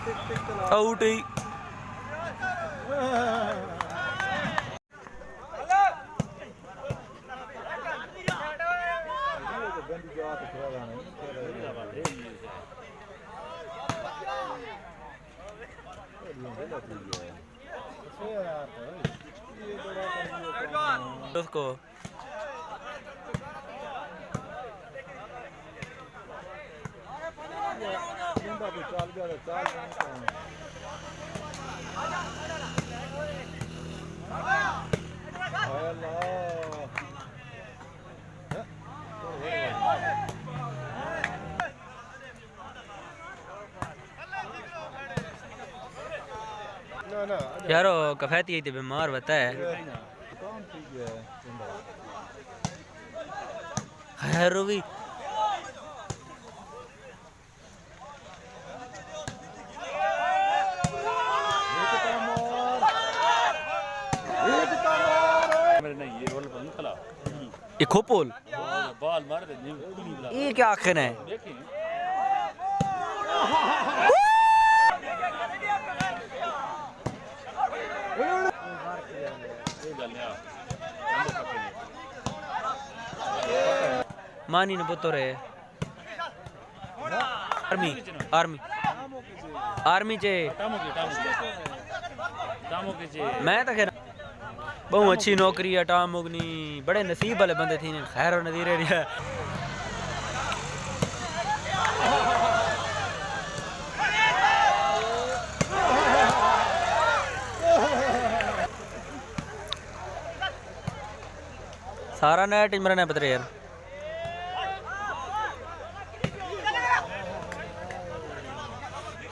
out ही उसको यारो कफैती थी बीमार बता है खैर भी ये खोपोल बाल मार दे ये क्या आखिर है मानी ने पुत्र है आर्मी आर्मी आर्मी चे मैं तो खैर बहुत अच्छी नौकरी है टाम मुगनी बड़े नसीब वाले बंदे थी खैर और नज़ीर एरिया सारा नेट मेरा नहीं पता यार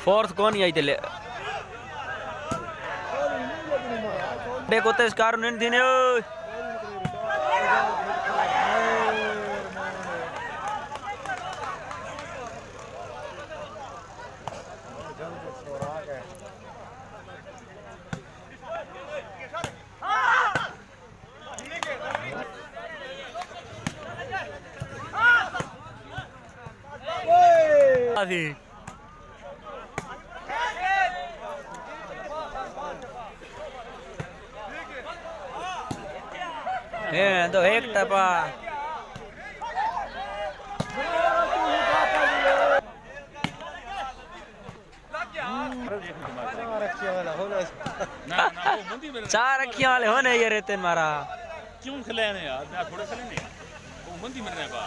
फोर्थ कौन आई चले देखो तो इसकार नहीं थी ने तो एक टपा चार अखियां वाले होने ये रहते मारा क्यों खिलाने यार मैं थोड़े खिलाने वो मंदी मिलने का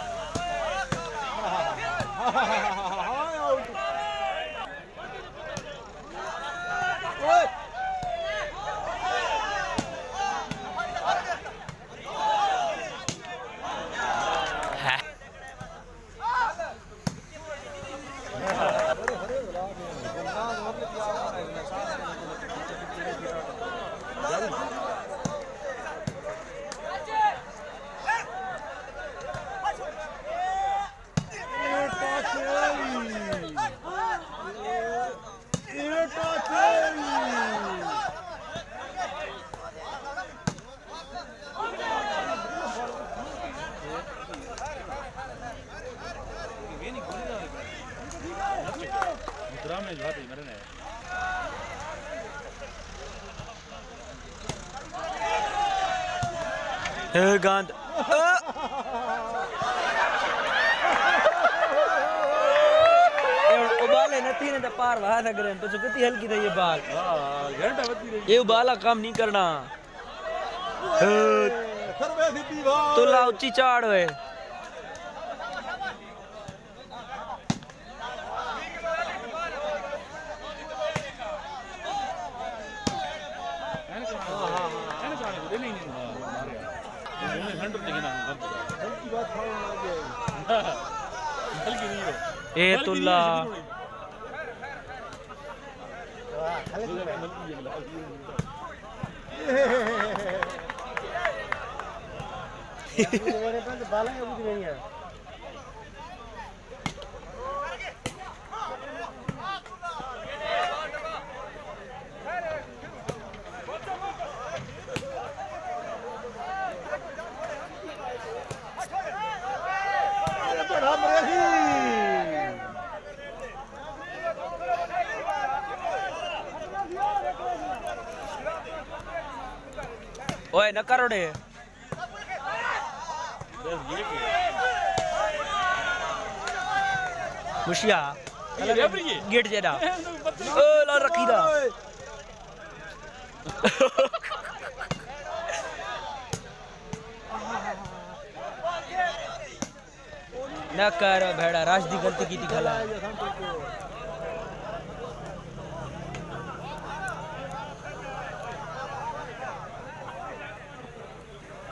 गांध उबाले नती ने तो पार वहा था करें तो कितनी हल्की था ये बाल ये उबाला काम नहीं करना तो ला ऊंची चाड़ है ए तुल्ला ओए न करोड़े बस ये क्या मुशिया ये रेफरी ये गेट जेड़ा ओ ला रखी दा न कर भेड़ा राश दी गलती की थी खला